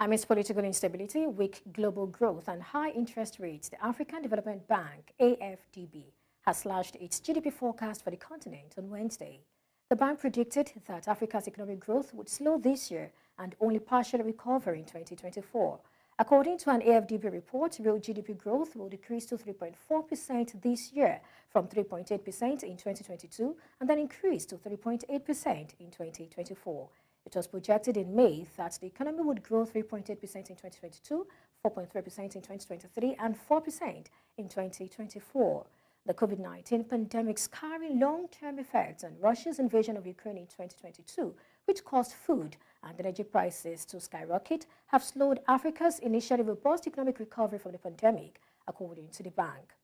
Amidst political instability, weak global growth, and high interest rates, the African Development Bank, AfDB, has slashed its GDP forecast for the continent on Wednesday. The bank predicted that Africa's economic growth would slow this year and only partially recover in 2024. According to an AfDB report, real GDP growth will decrease to 3.4% this year from 3.8% in 2022 and then increase to 3.8% in 2024. It was projected in May that the economy would grow 3.8% in 2022, 4.3% in 2023, and 4% in 2024. The COVID-19 pandemic's carrying long-term effects and Russia's invasion of Ukraine in 2022, which caused food and energy prices to skyrocket, have slowed Africa's initially robust economic recovery from the pandemic, according to the bank.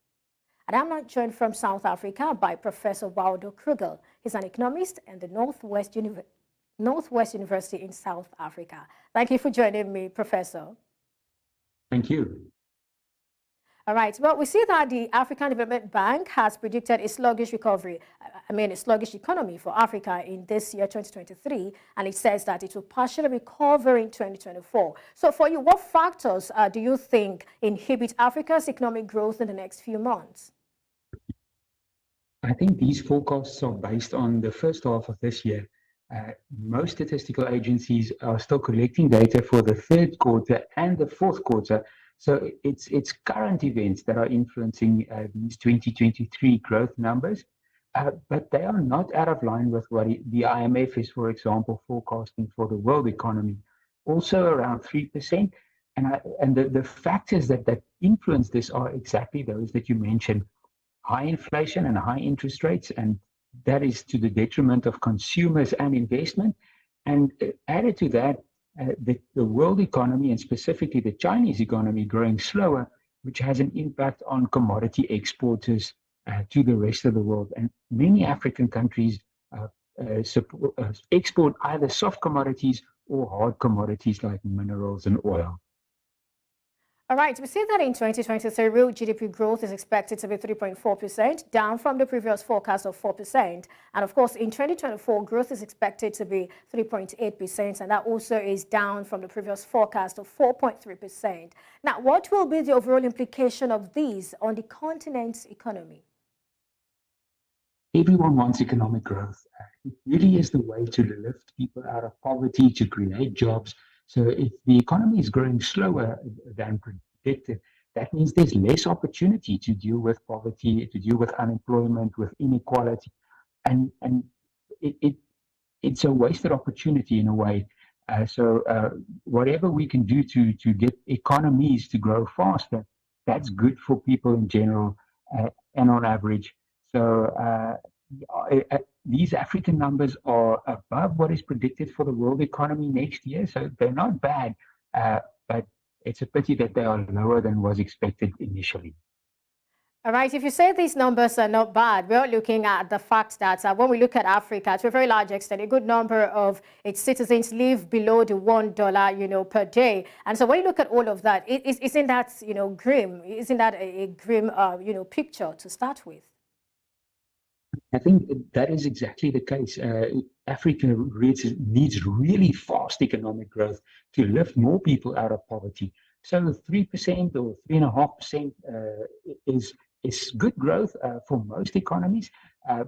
And I'm now joined from South Africa by Professor Waldo Krugell. He's an economist in the Northwest University in South Africa. Thank you for joining me, Professor. Thank you. All right. Well, we see that the African Development Bank has predicted a sluggish recovery, a sluggish economy for Africa in this year, 2023, and it says that it will partially recover in 2024. So for you, what factors do you think inhibit Africa's economic growth in the next few months? I think these forecasts are based on the first half of this year. Most statistical agencies are still collecting data for the third quarter and the fourth quarter. So it's current events that are influencing these 2023 growth numbers, but they are not out of line with what the IMF is, for example, forecasting for the world economy, also around 3%. And the factors that influence this are exactly those that you mentioned: high inflation and high interest rates, and that is to the detriment of consumers and investment. And added to that, the world economy, and specifically the Chinese economy, growing slower, which has an impact on commodity exporters to the rest of the world. And many African countries export either soft commodities or hard commodities like minerals and oil. All right, we see that in 2023, real GDP growth is expected to be 3.4%, down from the previous forecast of 4%. And of course, in 2024, growth is expected to be 3.8%, and that also is down from the previous forecast of 4.3%. Now, what will be the overall implication of these on the continent's economy? Everyone wants economic growth. It really is the way to lift people out of poverty, to create jobs. So if the economy is growing slower than predicted, that means there's less opportunity to deal with poverty, to deal with unemployment, with inequality. And it's a wasted opportunity in a way. So whatever we can do to get economies to grow faster, that's good for people in general and on average. So these African numbers are above what is predicted for the world economy next year. So they're not bad, but it's a pity that they are lower than was expected initially. All right, if you say these numbers are not bad, we're looking at the fact that when we look at Africa, to a very large extent, a good number of its citizens live below the $1, per day. And so when you look at all of that, isn't that, grim? Isn't that a grim, picture to start with? I think that is exactly the case. Africa needs really fast economic growth to lift more people out of poverty. So 3% or 3.5% is good growth for most economies.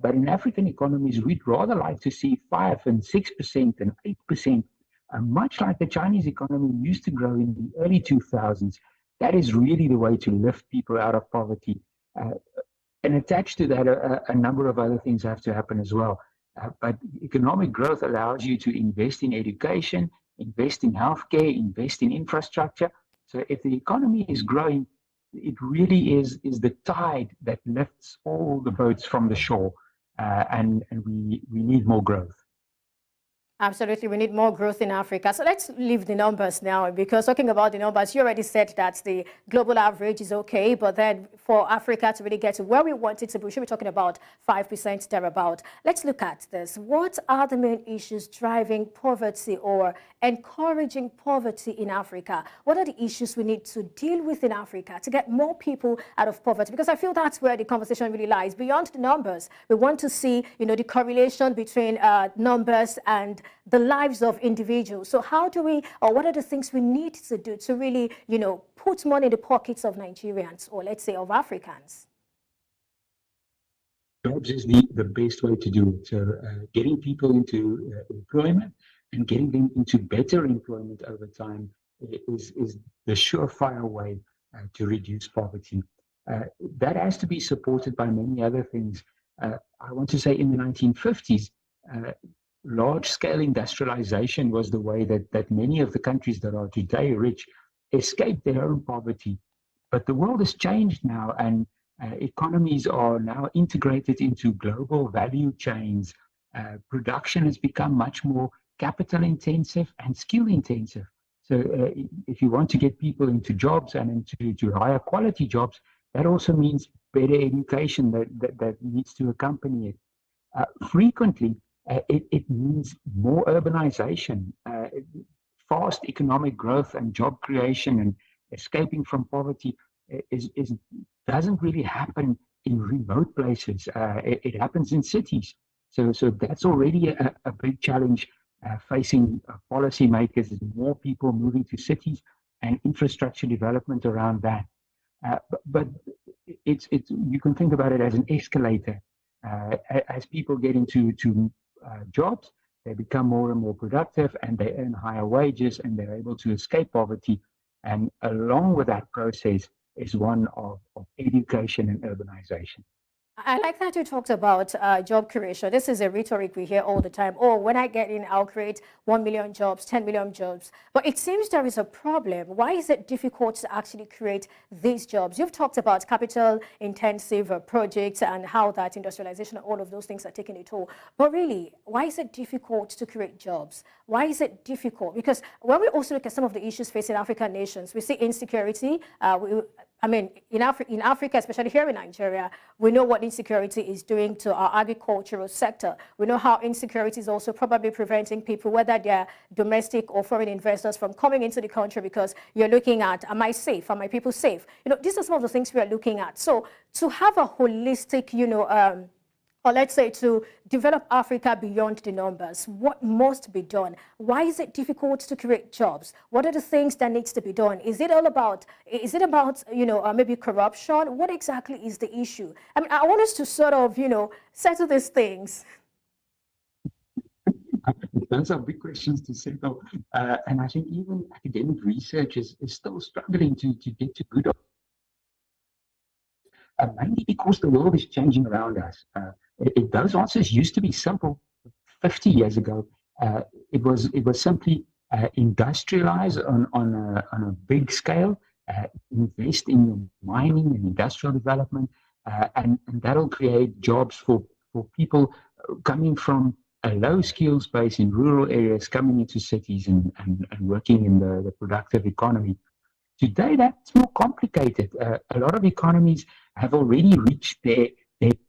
But in African economies, we'd rather like to see 5% and 6% and 8%, much like the Chinese economy used to grow in the early 2000s. That is really the way to lift people out of poverty. And attached to that, a number of other things have to happen as well. But economic growth allows you to invest in education, invest in healthcare, invest in infrastructure. So if the economy is growing, it really is the tide that lifts all the boats from the shore. And we need more growth. Absolutely. We need more growth in Africa. So let's leave the numbers now, because talking about the numbers, you already said that the global average is okay, but then for Africa to really get to where we want it to be, we should be talking about 5% thereabout. Let's look at this. What are the main issues driving poverty or encouraging poverty in Africa? What are the issues we need to deal with in Africa to get more people out of poverty? Because I feel that's where the conversation really lies. Beyond the numbers, we want to see, the correlation between numbers and the lives of individuals. So how do we, or what are the things we need to do to really, put money in the pockets of Nigerians, or let's say of Africans? Jobs is the best way to do it. So getting people into employment and getting them into better employment over time is the surefire way to reduce poverty. That has to be supported by many other things. I want to say in the 1950s, large-scale industrialization was the way that many of the countries that are today rich escaped their own poverty. But the world has changed now, and economies are now integrated into global value chains. Production has become much more capital intensive and skill intensive. So if you want to get people into jobs and into higher quality jobs, that also means better education that needs to accompany it. Frequently, it means more urbanization, fast economic growth and job creation and escaping from poverty doesn't really happen in remote places. It happens in cities. So that's already a big challenge facing policymakers, more people moving to cities and infrastructure development around that. But it's you can think about it as an escalator. As people get into jobs, they become more and more productive and they earn higher wages and they're able to escape poverty. And along with that process is one of education and urbanization. I like that you talked about job creation. This is a rhetoric we hear all the time. Oh, when I get in, I'll create 1 million jobs, 10 million jobs. But it seems there is a problem. Why is it difficult to actually create these jobs? You've talked about capital intensive projects and how that industrialization and all of those things are taking a toll. But really, why is it difficult to create jobs? Why is it difficult? Because when we also look at some of the issues facing African nations, we see insecurity. In Africa, especially here in Nigeria, we know what insecurity is doing to our agricultural sector. We know how insecurity is also probably preventing people, whether they're domestic or foreign investors, from coming into the country because you're looking at, am I safe? Are my people safe? These are some of the things we are looking at. So to have a holistic, or let's say to develop Africa beyond the numbers, what must be done? Why is it difficult to create jobs? What are the things that needs to be done? Is it about, maybe corruption? What exactly is the issue? I want us to sort of, settle these things. Those are big questions to settle. And I think even academic research is still struggling to get to good mainly because the world is changing around us. Those answers used to be simple 50 years ago. It was simply industrialize on a big scale, invest in mining and industrial development, and that'll create jobs for people coming from a low skills base in rural areas, coming into cities and working in the productive economy. Today, that's more complicated. A lot of economies have already reached their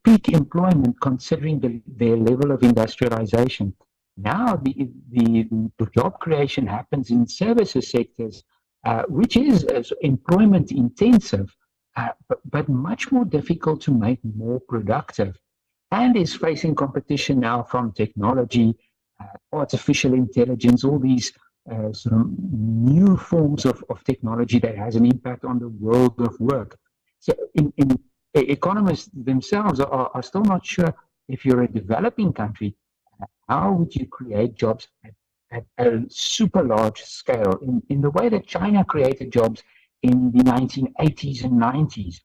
peak employment considering their level of industrialization. Now, the job creation happens in services sectors, which is employment intensive, but much more difficult to make more productive, and is facing competition now from technology, artificial intelligence, all these sort of new forms of technology that has an impact on the world of work. So economists themselves are still not sure, if you're a developing country, how would you create jobs at a super large scale in the way that China created jobs in the 1980s and 90s.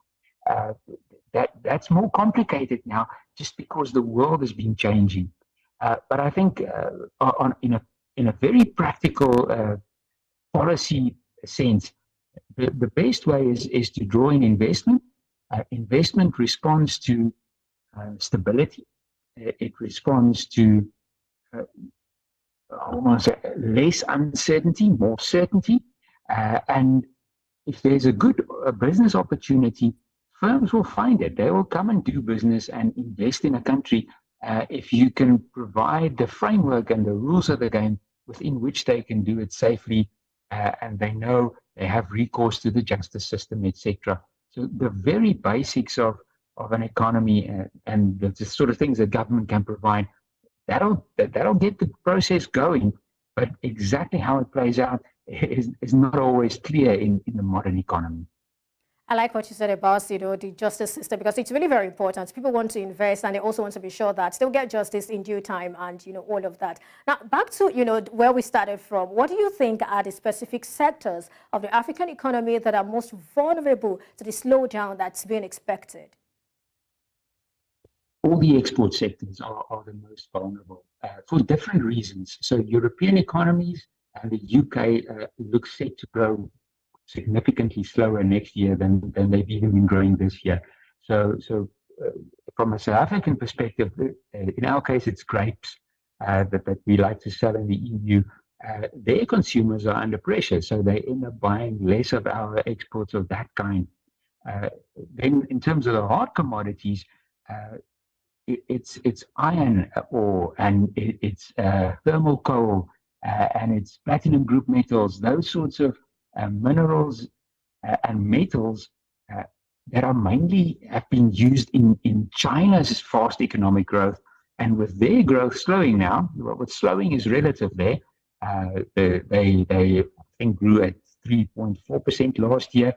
That's more complicated now just because the world has been changing. But I think in a very practical policy sense, the best way is to draw in investment. Investment responds to stability. It responds to almost less uncertainty, more certainty. And if there's a good business opportunity, firms will find it. They will come and do business and invest in a country if you can provide the framework and the rules of the game within which they can do it safely, and they know they have recourse to the justice system, etc. So the very basics of an economy and the sort of things that government can provide, that'll get the process going. But exactly how it plays out is not always clear in the modern economy. I like what you said about, the justice system, because it's really very important. People want to invest and they also want to be sure that they'll get justice in due time and, all of that. Now, back to, where we started from, what do you think are the specific sectors of the African economy that are most vulnerable to the slowdown that's being expected? All the export sectors are the most vulnerable for different reasons. So European economies and the UK look set to grow significantly slower next year than they've even been growing this year. So from a South African perspective, in our case, it's grapes that we like to sell in the EU. Their consumers are under pressure, so they end up buying less of our exports of that kind. Then, in terms of the hard commodities, it's iron ore and it's thermal coal and it's platinum group metals, those sorts of minerals and metals that are mainly have been used in China's fast economic growth. And with their growth slowing now, what's slowing is relative there. They I think grew at 3.4% last year,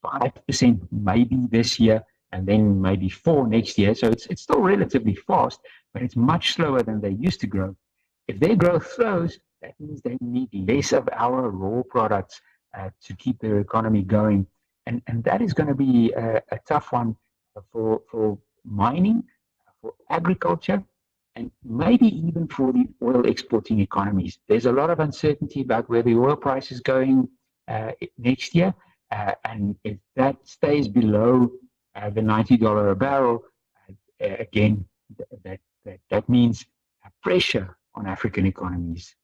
5% maybe this year, and then maybe 4% next year. So it's still relatively fast, but it's much slower than they used to grow. If their growth slows, that means they need less of our raw products to keep their economy going. And that is going to be a tough one for mining, for agriculture, and maybe even for the oil exporting economies. There's a lot of uncertainty about where the oil price is going next year. And if that stays below the $90 a barrel, again, that means pressure on African economies.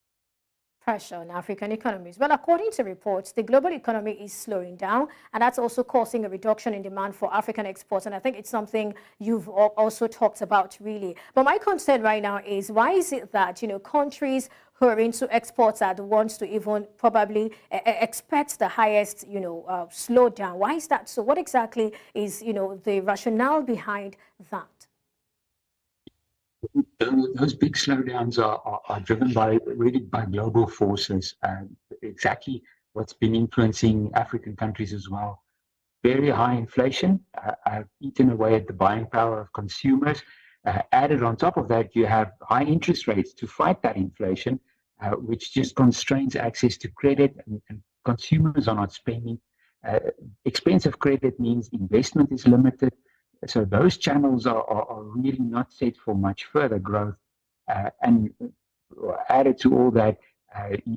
Pressure on African economies. Well, according to reports, the global economy is slowing down, and that's also causing a reduction in demand for African exports. And I think it's something you've also talked about, really. But my concern right now is, why is it that, countries who are into exports are the ones to even probably expect the highest, slowdown? Why is that so? What exactly is, the rationale behind that? Those big slowdowns are driven by global forces, and exactly what's been influencing African countries as well. Very high inflation have eaten away at the buying power of consumers. Added on top of that, you have high interest rates to fight that inflation, which just constrains access to credit, and consumers are not spending. Expensive credit means investment is limited. So those channels are really not set for much further growth. And added to all that,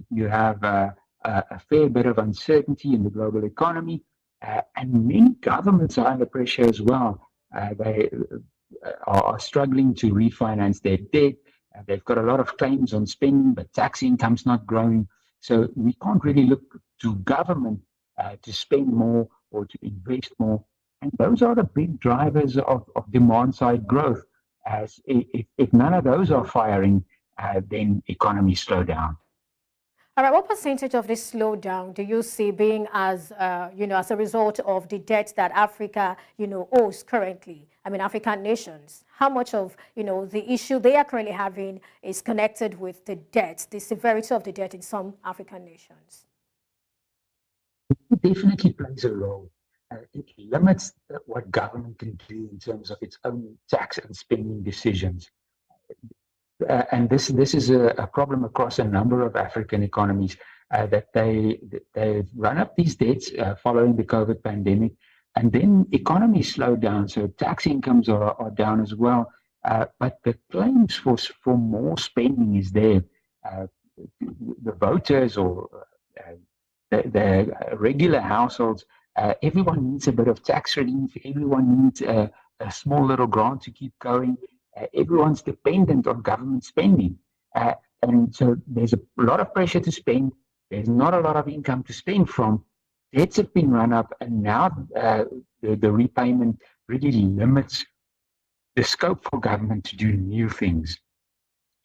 you have a fair bit of uncertainty in the global economy, and many governments are under pressure as well. They are struggling to refinance their debt. They've got a lot of claims on spending, but tax income's not growing. So we can't really look to government to spend more or to invest more. And those are the big drivers of demand side growth. As if none of those are firing, then economies slow down. All right, what percentage of this slowdown do you see being as a result of the debt that Africa, owes currently? I mean, African nations. How much of, the issue they are currently having is connected with the debt, the severity of the debt in some African nations? It definitely plays a role. It limits what government can do in terms of its own tax and spending decisions. And this is a problem across a number of African economies, that they run up these debts following the COVID pandemic, and then economies slow down, so tax incomes are down as well. But the claims for more spending is there. The voters or the regular households, everyone needs a bit of tax relief. Everyone needs a small little grant to keep going. Everyone's dependent on government spending. And so there's a lot of pressure to spend. There's not a lot of income to spend from. Debts have been run up, and now the repayment really limits the scope for government to do new things.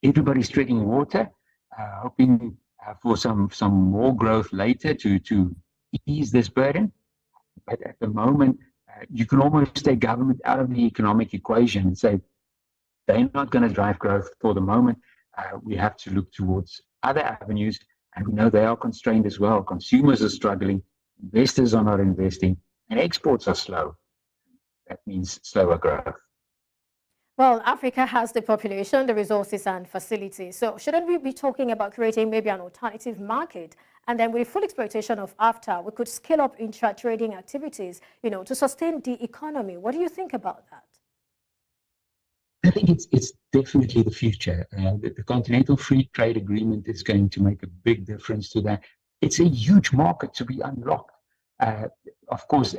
Everybody's treading water, hoping for some more growth later to ease this burden. But at the moment, you can almost take government out of the economic equation and say, they're not going to drive growth for the moment. We have to look towards other avenues, and we know they are constrained as well. Consumers are struggling, investors are not investing, and exports are slow. That means slower growth. Well, Africa has the population, the resources and facilities. So shouldn't we be talking about creating maybe an alternative market? And then with full exploitation of AfTA, we could scale up intra-trading activities, to sustain the economy. What do you think about that? I think it's definitely the future. The Continental Free Trade Agreement is going to make a big difference to that. It's a huge market to be unlocked. Of course,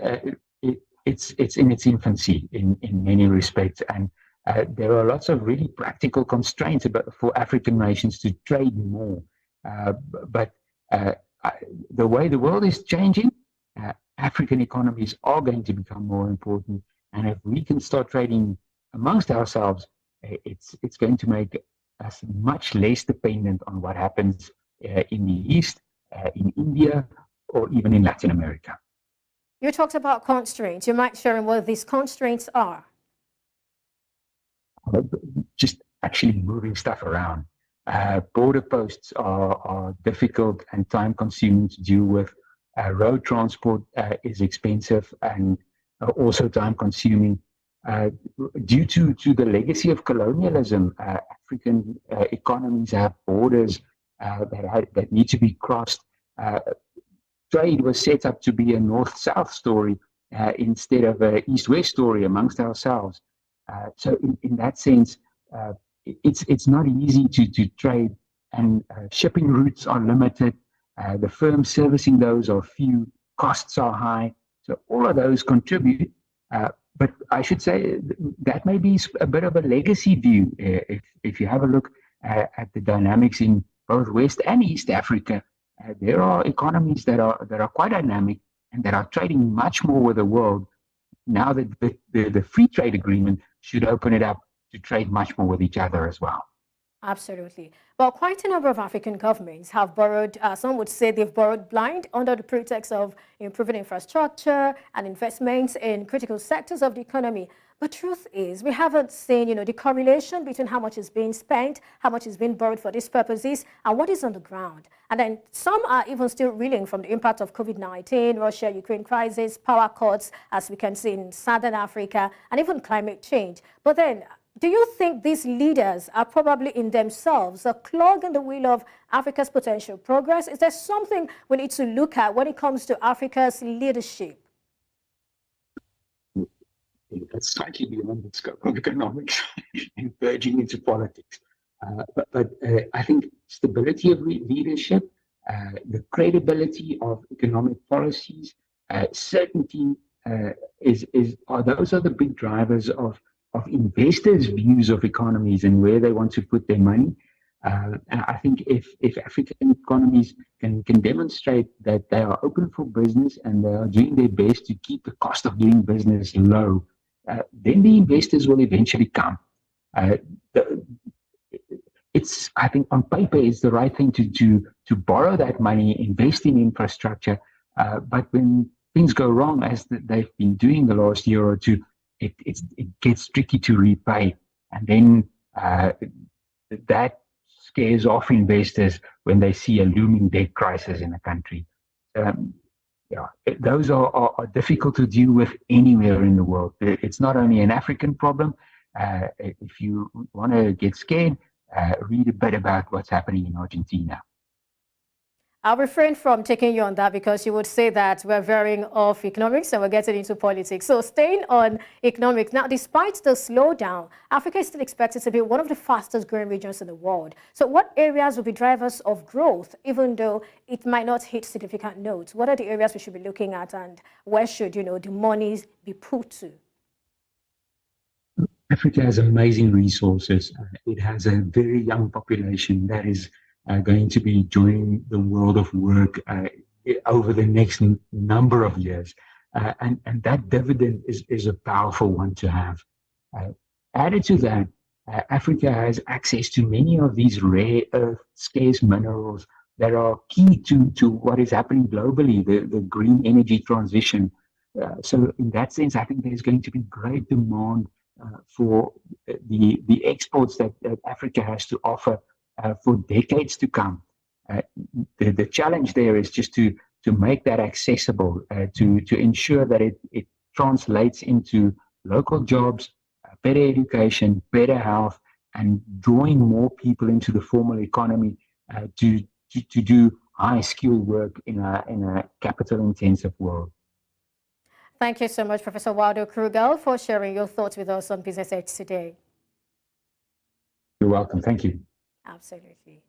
it's in its infancy in many respects, and there are lots of really practical constraints for African nations to trade more. But the way the world is changing, African economies are going to become more important, and if we can start trading amongst ourselves, it's going to make us much less dependent on what happens in the East, in India, or even in Latin America. You talked about constraints. You might share what these constraints are. Just actually moving stuff around. Border posts are difficult and time-consuming to deal with. Road transport is expensive and also time-consuming. Due to the legacy of colonialism, African economies have borders that need to be crossed. Trade was set up to be a north-south story instead of an east-west story amongst ourselves. So in that sense, it's not easy to trade, and shipping routes are limited. The firms servicing those are few, costs are high. So all of those contribute. But I should say that may be a bit of a legacy view. If you have a look at the dynamics in both West and East Africa, there are economies that are quite dynamic and that are trading much more with the world. Now that the free trade agreement should open it up to trade much more with each other as well. Absolutely. Well, quite a number of African governments have borrowed, some would say they've borrowed blind under the pretext of improving infrastructure and investments in critical sectors of the economy. But truth is, we haven't seen, the correlation between how much is being spent, how much is being borrowed for these purposes, and what is on the ground. And then some are even still reeling from the impact of COVID-19, Russia-Ukraine crisis, power cuts, as we can see in Southern Africa, and even climate change. But then, do you think these leaders are probably in themselves a clog in the wheel of Africa's potential progress? Is there something we need to look at when it comes to Africa's leadership? That's slightly beyond the scope of economics and verging into politics. But I think stability of leadership, the credibility of economic policies, certainty those are the big drivers of investors' views of economies and where they want to put their money. I think if African economies can demonstrate that they are open for business and they are doing their best to keep the cost of doing business low, then the investors will eventually come. I think on paper it's the right thing to borrow that money, invest in infrastructure, but when things go wrong, as they've been doing the last year or two, it gets tricky to repay, and then that scares off investors when they see a looming debt crisis in the country. Those are difficult to deal with anywhere in the world. It's not only an African problem. If you want to get scared, read a bit about what's happening in Argentina. I'll refrain from taking you on that because you would say that we're veering off economics and we're getting into politics. So staying on economics, now despite the slowdown, Africa is still expected to be one of the fastest growing regions in the world. So what areas will be drivers of growth, even though it might not hit significant notes? What are the areas we should be looking at, and where should, the monies be put to? Africa has amazing resources. It has a very young population that is going to be joining the world of work over the next number of years. And that dividend is a powerful one to have. Added to that, Africa has access to many of these rare earth scarce minerals that are key to what is happening globally, the green energy transition. So in that sense, I think there's going to be great demand for the exports that Africa has to offer for decades to come. The challenge there is just to make that accessible, to ensure that it translates into local jobs, better education, better health, and drawing more people into the formal economy to do high skill work in a capital intensive world. Thank you so much, Professor Waldo Krugell, for sharing your thoughts with us on Business Edge today. You're welcome. Thank you. Absolutely.